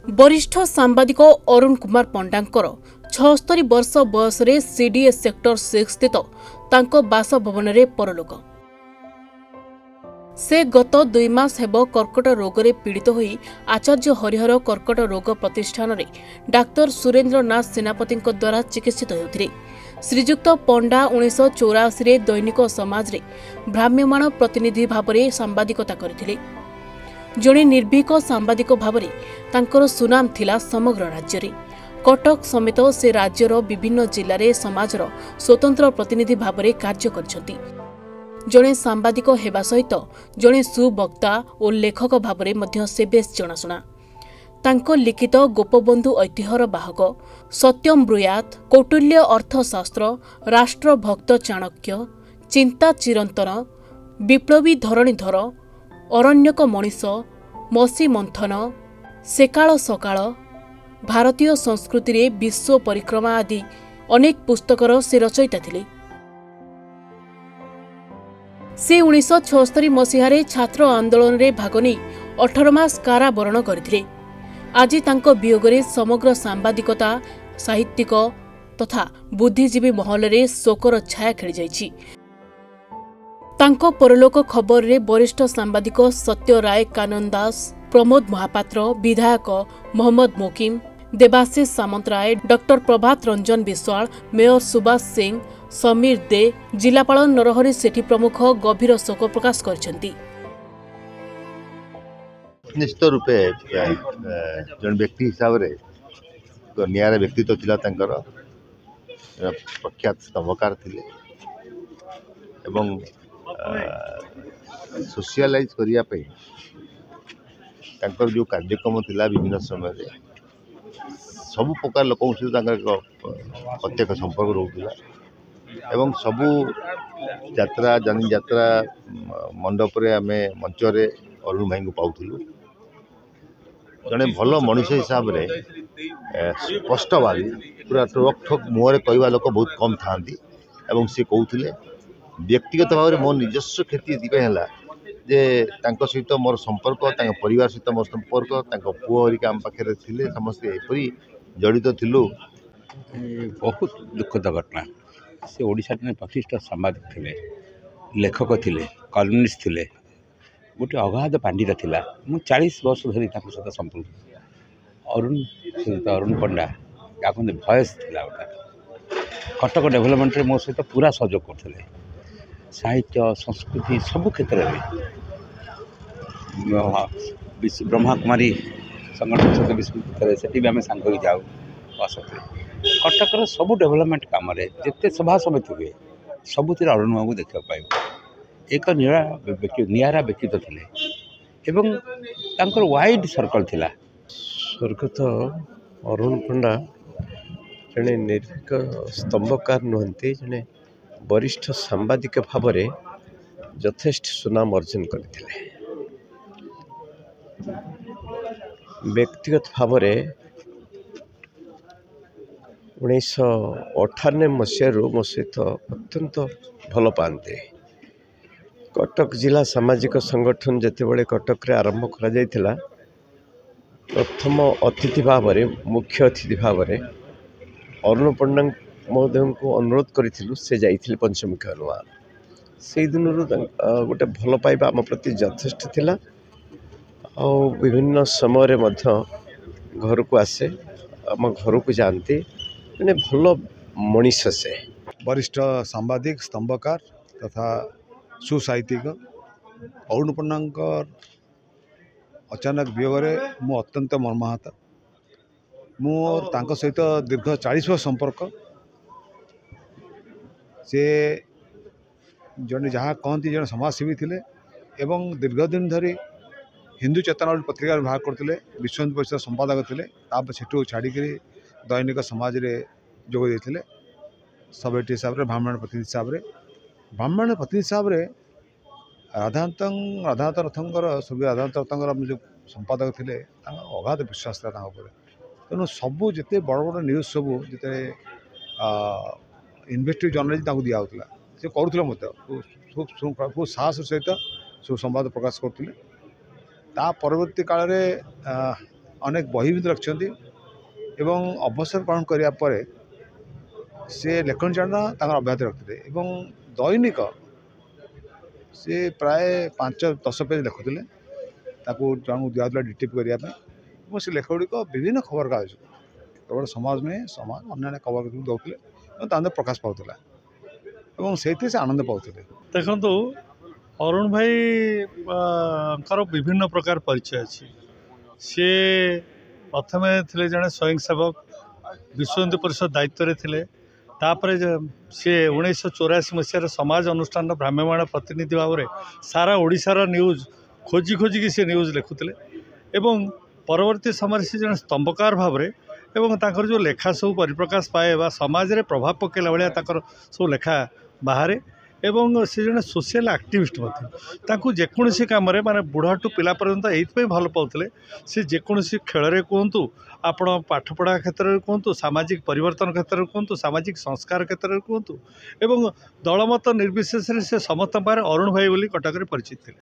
वरिष्ठ सांबादिक अरुण कुमार पंडांकर 76 वर्ष बयस सीडीएस सेक्टर 6 स्थित तांको बासभवन में परलोक। से गत 2 मास हेब कर्कट रोग में पीड़ित होई आचार्य हरिहर कर्कट रोग प्रतिष्ठान रे डाक्तर सुरेंद्र नाथ सेनापति द्वारा चिकित्सित होते। श्रीजुक्त पंडा 1984 दैनिक समाज रे भ्राम्यमाण प्रतिनिधि भाव में सांबादिकता करथिले। जड़े निर्भीक सांबादिक भाव में तांकर सुनाम थिला समग्र राज्य रे। कटक समेत से राज्यर विभिन्न जिले में समाजर स्वतंत्र प्रतिनिधि भाव में कार्य करछंती। जड़े सांबादिक हेबा सहित जड़े सुवक्ता और लेखक भाव में मध्य से बेस जनाशुना। तांको लिखित गोपबंधु ऐतिह्यर बाहक सत्यम ब्रूयात, कौटिल्य अर्थशास्त्र, राष्ट्रभक्त चाणक्य, चिंता चिरंतन, विप्लवी धरणीधर, अरण्यक मनीष, मसी मंथन, सेकाल सकाल, भारतीय संस्कृति रे विश्व परिक्रमा आदि अनेक पुस्तकर से रचयिता थिले। से 1976 मसीहारे छात्र आंदोलन रे भाग नहीं 18 मास कारावरण करथिले। आज तांको वियोगरे समग्र सांबादिकता, साहित्यिक तथा बुद्धिजीवी महल रे शोकर छाया खेली जाइछि। तांको परलोक खबर रे वरिष्ठ सांबादिक सत्य राय कानन दास, प्रमोद महापात्र, विधायक मोहम्मद मोकिम, देवाशीष सामंतराय, डॉक्टर प्रभात रंजन विश्वाल, मेयर सुभाष सिंह, समीर दे, जिलापाल नरहरि सेठी प्रमुख गभीर शोक प्रकाश करछंती। निश्चित रूपे जन व्यक्ति हिसाब रे नियारा व्यक्तित्व थिला तांकर प्रख्यात स्तंभकार थिले एवं सोशलाइज करिया पे तांकर जो कार्यक्रम थिला विभिन्न समय रे सब प्रकार लोक सहित प्रत्यक्ष संपर्क रोला एवं सबू यात्रा जन यात्रा मंडप रे आमे मंच रे अरुण भाई को पाउथलु। जड़े भल मनीष हिसाब से स्पष्टवादी पूरा ठोक ठोक मुहर कहवा लोक बहुत कम था सी कहते व्यक्तिगत भाव में मो निजस्व क्षति है जे सहित मोर संपर्क परिवार सहित मोर संपर्क पुओ हरिका आम पाखे थे समस्ते एपरी जड़ित थिलु। बहुत दुखद घटना। से ओडिशा प्रतिष्ठित सांबादिक थे, लेखक थे, कॉलमनिस्ट थे, गोटे अगाध पंडित थिला। मु 40 वर्ष धरी सहित संपर्क अरुण पंडा या भयस थिला कटक डेभलपमेंट रे मो सहित पूरा सहयोग करते। साहित्य संस्कृति सबु क्षेत्र में ब्रह्मा कुमारी संगठन सहित विश्व से आम सांग जाऊ आसते कटकर सबू डेभलपमेंट काम जिते सभा समिति हुए सबुति अरुण बाबू देखा पाइब। एक नियारा व्यक्तित्व थिले एवं तांकर वाइड सर्कल थिला। स्वर्गत अरुण पंडा जड़े निर्भीक स्तंभकार नुहति, जड़े वरिष्ठ सांबादिक भाव में यथेष्ट सुनाम अर्जन करथिले। व्यक्तिगत भाव में 1998 मसीह मो सहित अत्यंत भल पाते। कटक जिला सामाजिक संगठन जितेबाला कटक रे आरंभ करा जायतिला, प्रथम अतिथि भाव में मुख्य अतिथि भाव में अरुण पंडा महोदय को अनुरोध करूँ। से जाइए पंचमुखी हनुमान से दिन गोटे भल पाइबा आम प्रति यथेष्ट थिला। आ विभिन्न समय घर को आसे, आम घर को जाती मैंने भल मनीष से वरिष्ठ सांबादिक स्तंभकार तथा सुसाहित्यिक अरुण पंडा अचानक वियोग मु अत्यंत मर्माहत। मोर सहित दीर्घ 40 वर्ष संपर्क। से जड़े जहाँ कहती जड़े समाजसेवी थे एवं दीर्घ दिन धरी हिंदू चेतना पत्रिका बाहर करते, विश्व हिंदू परिषद संपादक थे। सेठू छाड़ी दैनिक समाज रे जोग देते सभ्यटी हिसाब से ब्राह्मण प्रतिनिधि हिसाब से हिसाब से राधानाथ रथंकर सुबी राधानाथ रथंकर जो संपादक थे अगाध विश्वास था तेणु सबू जिते बड़ बड़ न्यूज सबू जिते इन्वेस्टिगेटिव जर्नलिज्म दिया से करूँ मत खूब साहस सहित सब संवाद प्रकाश करते। परवर्ती काल अनेक बही भी रखिंट एवं अवसर पालन करने पर से लेखन चलना अब्याहत रखते दैनिक से प्राय 5-10 पेज लिखुले जन दिखाला डिटेक्ट करने से लेख गुड़िक विभिन्न खबर कागज केवल समाज में समाज अन्य खबर दौले प्रकाश पाला से आनंद पाते। देखो अरुण भाई कर विभिन्न प्रकार परिचय अच्छी सी प्रथम थे जड़े स्वयंसेवक विश्व हिंदू परिषद दायित्व थे तापर सी 1984 मसीह समाज अनुष्ठान भ्राम्यमाण प्रतिनिधि भाव में सारा ओडिशार न्यूज खोजी खोजिकी सी न्यूज लिखुले एवं परवर्ती समय से जन स्तंभकार भाव में एवं ताकर जो लेखा सब परिप्रकाश पाए समाज रे प्रभाव पकेला भाया ताकर सब लेखा बाहर एवं से जन सोशल एक्टिविस्ट ताकू जेकोसी कम माने बुढ़ा टू पिला पर्यंत ये भल पाते सी जेकोसी खेल कहतु आपण पाठपढ़ा क्षेत्र में कहतु सामाजिक परिवर्तन क्षेत्र में कहतु सामाजिक संस्कार क्षेत्र में कहतु एवं दलमत निर्विशेष से समस्त अरुण भाई बोली कटक परिचित थे।